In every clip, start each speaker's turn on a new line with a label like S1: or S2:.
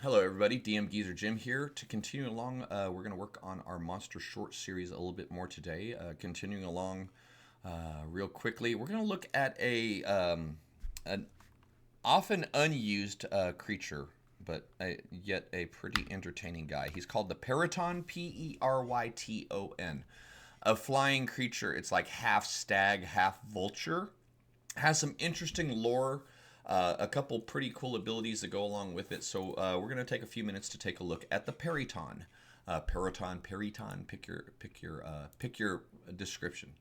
S1: Hello, everybody. DMGeezerjim here. To continue along, we're going to work on our monster short series a little bit more today. Continuing along real quickly, we're going to look at an often unused creature, but yet a pretty entertaining guy. He's called the Peryton, Peryton. A flying creature. It's like half stag, half vulture. Has some interesting lore, a couple pretty cool abilities that go along with it. So we're going to take a few minutes to take a look at the Peryton. Peryton. Pick your description.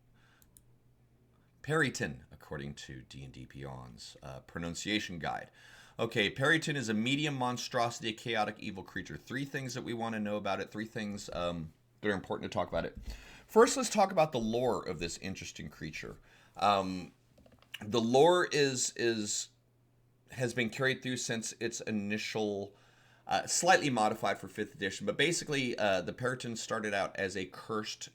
S1: Peryton, according to D&D5e's pronunciation guide. Okay, Peryton is a medium monstrosity, a chaotic evil creature. Three things that we want to know about it. Three things that are important to talk about it. First, let's talk about the lore of this interesting creature. The lore has been carried through since its initial, slightly modified for 5th edition, but basically the Peryton started out as a cursed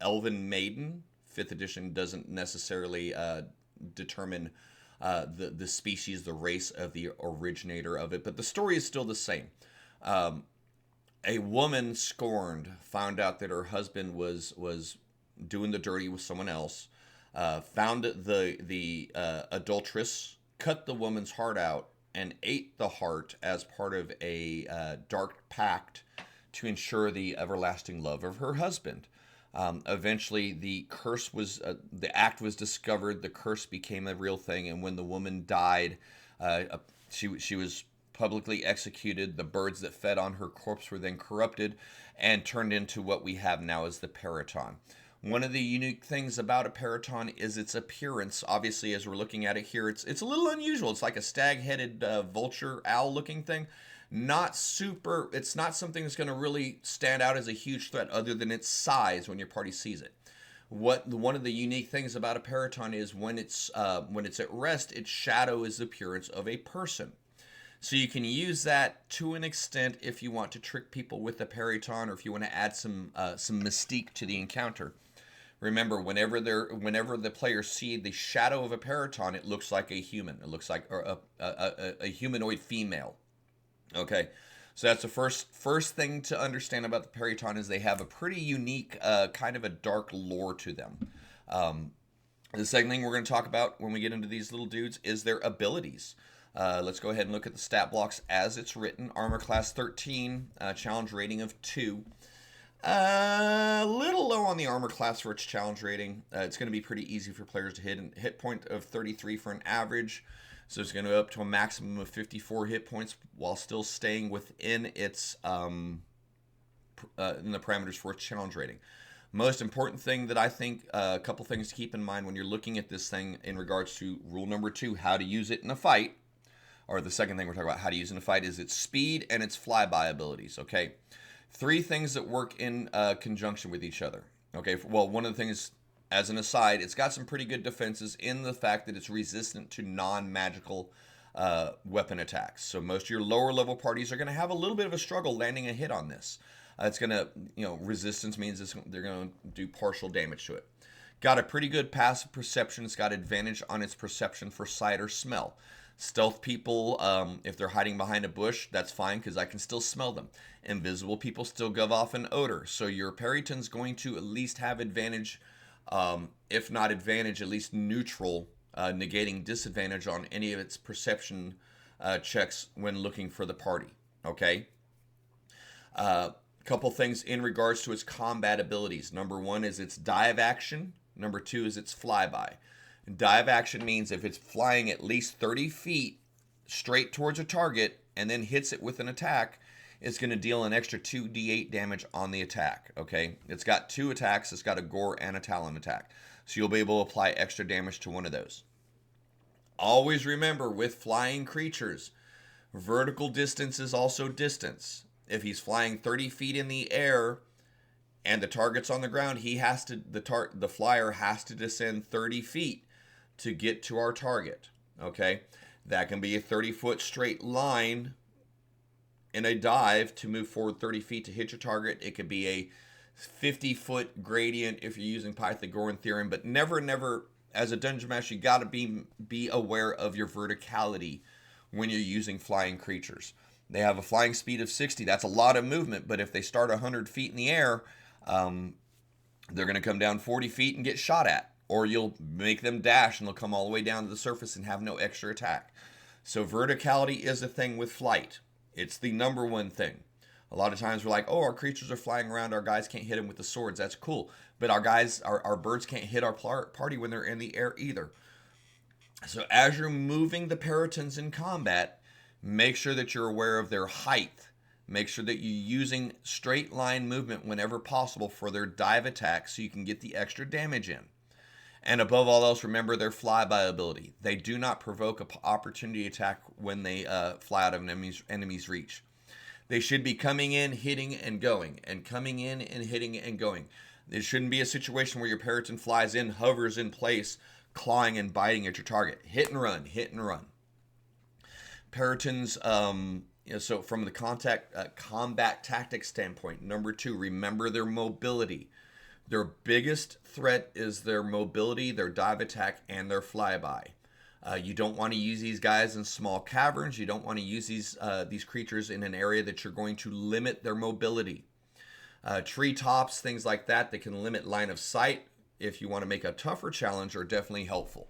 S1: elven maiden. 5th edition doesn't necessarily determine the species, the race of the originator of it, but the story is still the same. A woman scorned found out that her husband was doing the dirty with someone else. Found the adulteress, cut the woman's heart out, and ate the heart as part of a dark pact to ensure the everlasting love of her husband. Eventually, the act was discovered. The curse became a real thing, and when the woman died, she was publicly executed. The birds that fed on her corpse were then corrupted and turned into what we have now as the Peryton. One of the unique things about a Peryton is its appearance. Obviously, as we're looking at it here, it's a little unusual. It's like a stag-headed vulture owl-looking thing. It's not something that's going to really stand out as a huge threat other than its size when your party sees it. One of the unique things about a Peryton is when it's at rest, its shadow is the appearance of a person. So you can use that to an extent if you want to trick people with the Peryton, or if you want to add some mystique to the encounter. Remember, whenever the players see the shadow of a Peryton, it looks like a human. It looks like a humanoid female. Okay, so that's the first thing to understand about the Peryton is they have a pretty unique kind of a dark lore to them. The second thing we're going to talk about when we get into these little dudes is their abilities. Let's go ahead and look at the stat blocks as it's written. Armor class 13, challenge rating of 2. A little low on the armor class for its challenge rating. It's going to be pretty easy for players to hit. A hit point of 33 for an average. So it's going to go up to a maximum of 54 hit points while still staying within its in the parameters for its challenge rating. Most important thing that I think, a couple things to keep in mind when you're looking at this thing in regards to rule number 2, how to use it in a fight, or the second thing we're talking about, how to use it in a fight, is its speed and its flyby abilities, okay? 3 things that work in conjunction with each other. Okay, well, one of the things, as an aside, it's got some pretty good defenses in the fact that it's resistant to non-magical weapon attacks. So most of your lower level parties are going to have a little bit of a struggle landing a hit on this. It's going to, resistance means they're going to do partial damage to it. Got a pretty good passive perception. It's got advantage on its perception for sight or smell. Stealth people, if they're hiding behind a bush, that's fine because I can still smell them. Invisible people still give off an odor. So your Peryton's going to at least have advantage, if not advantage, at least neutral, negating disadvantage on any of its perception checks when looking for the party. Okay? Couple things in regards to its combat abilities. Number 1 is its dive action. Number 2 is its flyby. Dive action means if it's flying at least 30 feet straight towards a target and then hits it with an attack, it's going to deal an extra 2d8 damage on the attack, okay? It's got 2 attacks. It's got a gore and a talon attack. So you'll be able to apply extra damage to one of those. Always remember, with flying creatures, vertical distance is also distance. If he's flying 30 feet in the air and the target's on the ground, the flyer has to descend 30 feet to get to our target, okay? That can be a 30-foot straight line in a dive to move forward 30 feet to hit your target. It could be a 50-foot gradient if you're using Pythagorean theorem, but never, as a dungeon master, you got to be aware of your verticality when you're using flying creatures. They have a flying speed of 60. That's a lot of movement, but if they start 100 feet in the air, they're going to come down 40 feet and get shot at. Or you'll make them dash and they'll come all the way down to the surface and have no extra attack. So verticality is a thing with flight. It's the number one thing. A lot of times we're like, oh, our creatures are flying around, our guys can't hit them with the swords. That's cool. But our birds can't hit our party when they're in the air either. So as you're moving the Perytons in combat, make sure that you're aware of their height. Make sure that you're using straight line movement whenever possible for their dive attack so you can get the extra damage in. And above all else, remember their flyby ability. They do not provoke an opportunity attack when they fly out of an enemy's reach. They should be coming in, hitting, and going, and coming in and hitting and going. There shouldn't be a situation where your Peryton flies in, hovers in place, clawing and biting at your target. Hit and run, hit and run. Perytons, so from the combat tactics standpoint, number 2, remember their mobility. Their biggest threat is their mobility, their dive attack, and their flyby. You don't want to use these guys in small caverns. You don't want to use these creatures in an area that you're going to limit their mobility. Treetops, things like that can limit line of sight. If you want to make a tougher challenge, are definitely helpful.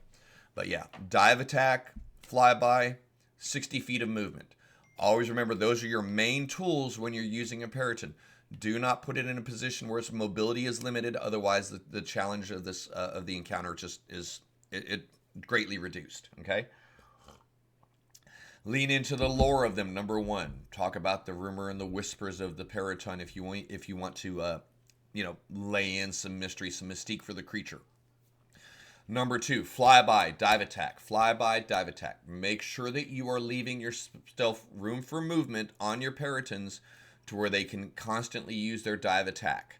S1: But yeah, dive attack, flyby, 60 feet of movement. Always remember those are your main tools when you're using a Peryton. Do not put it in a position where its mobility is limited. Otherwise, the challenge of the encounter just is it greatly reduced. Okay. Lean into the lore of them. Number 1, talk about the rumor and the whispers of the Peryton if you want to lay in some mystery, some mystique for the creature. Number 2, flyby, dive attack. Flyby, dive attack. Make sure that you are leaving your stealth room for movement on your Perytons to where they can constantly use their dive attack.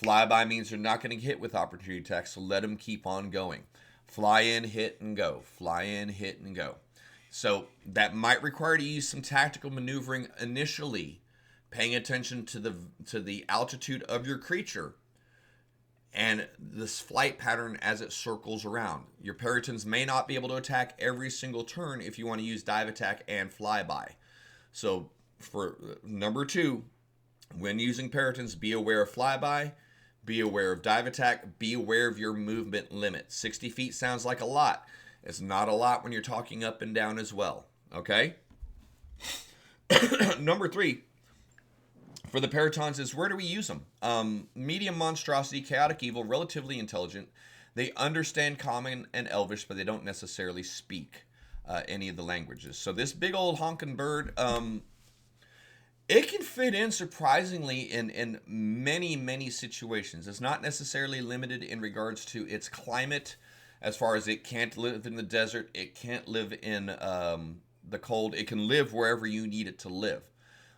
S1: Flyby means they're not going to hit with opportunity attacks, so let them keep on going. Fly in, hit, and go. Fly in, hit, and go. So that might require to use some tactical maneuvering initially, paying attention to the altitude of your creature and this flight pattern as it circles around. Your Perytons may not be able to attack every single turn if you want to use dive attack and flyby. So for number 2, when using Perytons, be aware of flyby, be aware of dive attack, be aware of your movement limit. 60 feet sounds like a lot. It's not a lot when you're talking up and down as well. Okay? Number 3, for the Perytons is where do we use them? Medium monstrosity, chaotic evil, relatively intelligent. They understand Common and Elvish, but they don't necessarily speak any of the languages. So this big old honking bird, it can fit in surprisingly in many, many situations. It's not necessarily limited in regards to its climate, as far as it can't live in the desert, it can't live in the cold. It can live wherever you need it to live.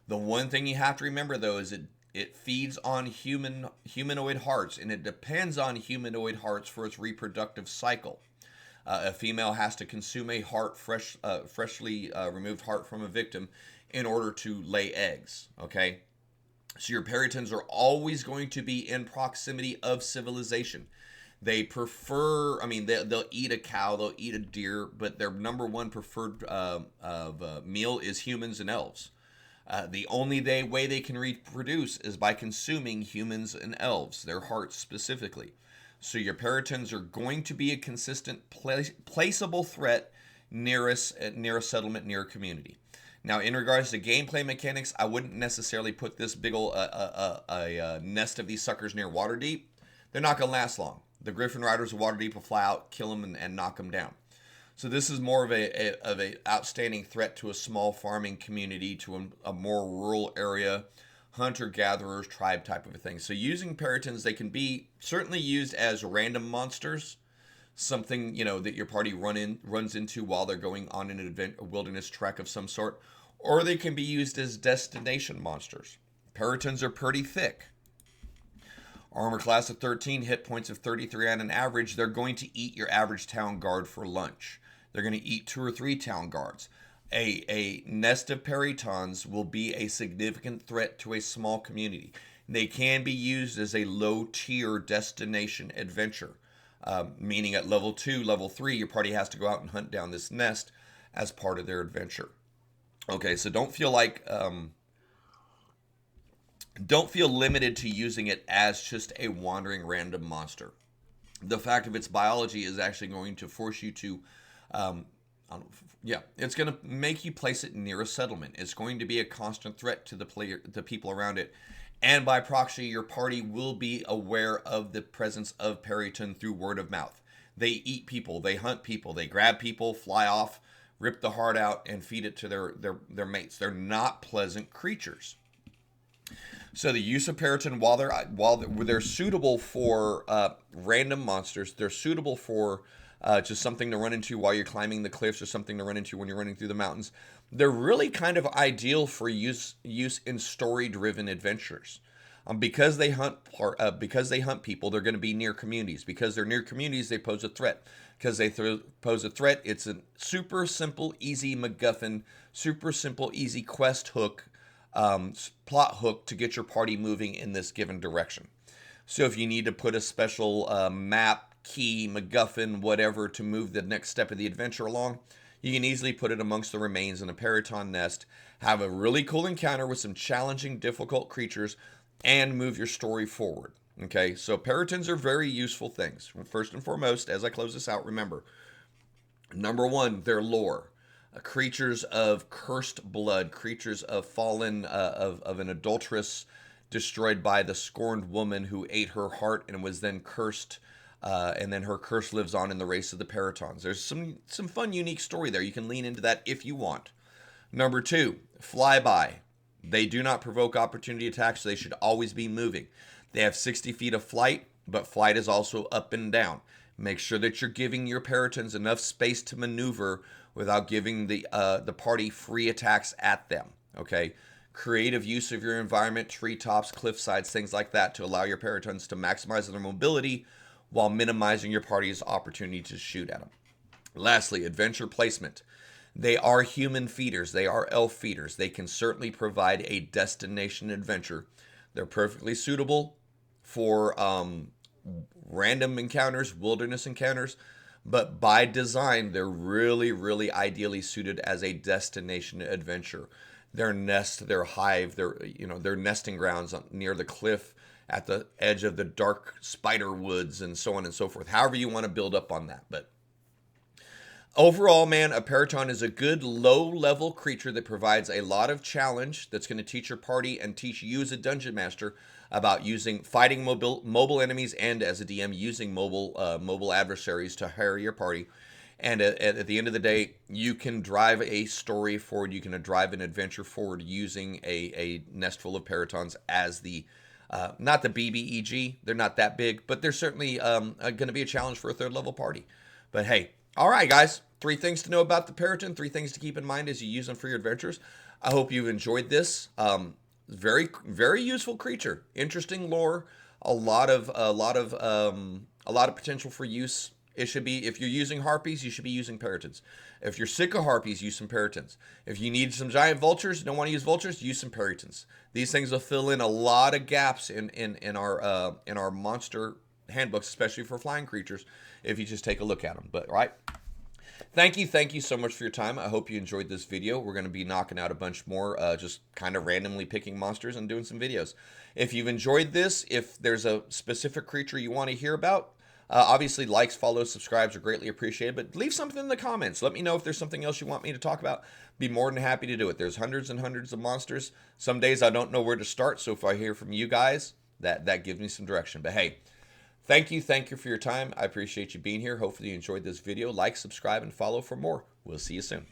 S1: The one thing you have to remember, though, is it feeds on humanoid hearts, and it depends on humanoid hearts for its reproductive cycle. A female has to consume a heart, freshly removed heart from a victim, in order to lay eggs. Okay, so your Perytons are always going to be in proximity of civilization. They prefer, they'll eat a cow, they'll eat a deer, but their number 1 preferred meal is humans and elves. The only way they can reproduce is by consuming humans and elves, their hearts specifically. So your Perytons are going to be a consistent, placeable threat near a settlement, near a community. Now, in regards to gameplay mechanics, I wouldn't necessarily put this big old nest of these suckers near Waterdeep. They're not going to last long. The Griffin Riders of Waterdeep will fly out, kill them, and knock them down. So this is more of a outstanding threat to a small farming community, to a more rural area, hunter-gatherers, tribe type of a thing. So using Perytons, they can be certainly used as random monsters, something that your party runs into while they're going on a wilderness trek of some sort, or they can be used as destination monsters. Perytons are pretty thick. Armor class of 13, hit points of 33 on an average. They're going to eat your average town guard for lunch. They're going to eat 2 or 3 town guards. A nest of Perytons will be a significant threat to a small community. They can be used as a low-tier destination adventure, meaning at level 2, level 3, your party has to go out and hunt down this nest as part of their adventure. Okay, so don't feel limited to using it as just a wandering random monster. The fact of its biology is actually going to force you to, um, yeah, it's going to make you place it near a settlement. It's going to be a constant threat to the people around it, and by proxy, your party will be aware of the presence of Peryton through word of mouth. They eat people, they hunt people, they grab people, fly off, rip the heart out, and feed it to their mates. They're not pleasant creatures. So the use of Peryton, while they're suitable for random monsters, they're suitable for just something to run into while you're climbing the cliffs, or something to run into when you're running through the mountains. They're really kind of ideal for use in story-driven adventures. Because they hunt people, they're going to be near communities. Because they're near communities, they pose a threat. Because they pose a threat, it's a super simple, easy MacGuffin, super simple, easy quest hook, plot hook to get your party moving in this given direction. So if you need to put a special map, key, MacGuffin, whatever to move the next step of the adventure along, you can easily put it amongst the remains in a Peryton nest, have a really cool encounter with some challenging, difficult creatures, and move your story forward. Okay, so Perytons are very useful things. First and foremost, as I close this out, remember, number one, their lore. Creatures of cursed blood, creatures of fallen, of an adulteress destroyed by the scorned woman who ate her heart and was then cursed, and then her curse lives on in the race of the Perytons. There's some fun, unique story there. You can lean into that if you want. Number two, flyby. They do not provoke opportunity attacks, so they should always be moving. They have 60 feet of flight, but flight is also up and down. Make sure that you're giving your Perytons enough space to maneuver without giving the party free attacks at them. Okay, creative use of your environment, treetops, cliff sides, things like that, to allow your Perytons to maximize their mobility while minimizing your party's opportunity to shoot at them. Lastly, adventure placement. They are human feeders. They are elf feeders. They can certainly provide a destination adventure. They're perfectly suitable for random encounters, wilderness encounters, but by design, they're really, really ideally suited as a destination adventure. Their nest, their hive, their nesting grounds near the cliff, at the edge of the dark spider woods, and so on and so forth. However you want to build up on that, but overall, man, a Peryton is a good low-level creature that provides a lot of challenge, that's going to teach your party and teach you as a dungeon master about fighting mobile enemies, and as a DM, using mobile adversaries to harry your party. And at the end of the day, you can drive a story forward. You can drive an adventure forward using a nest full of Perytons as the not the BBEG. They're not that big, but they're certainly going to be a challenge for a third-level party. But hey, all right, guys. 3 things to know about the Peryton. 3 things to keep in mind as you use them for your adventures. I hope you've enjoyed this. Very, very useful creature. Interesting lore. A lot of potential for use. It should be, if you're using harpies, you should be using Perytons. If you're sick of harpies, use some Perytons. If you need some giant vultures, don't want to use vultures, use some Perytons. These things will fill in a lot of gaps in our monster handbooks, especially for flying creatures, if you just take a look at them. But right, thank you so much for your time. I hope you enjoyed this video. We're going to be knocking out a bunch more, just kind of randomly picking monsters and doing some videos. If you've enjoyed this, if there's a specific creature you want to hear about, obviously likes, follows, subscribes are greatly appreciated, but leave something in the comments. Let me know if there's something else you want me to talk about. Be more than happy to do it. There's hundreds and hundreds of monsters. Some days I don't know where to start, so if I hear from you guys, that gives me some direction. But hey, thank you for your time. I appreciate you being here. Hopefully you enjoyed this video. Like, subscribe, and follow for more. We'll see you soon.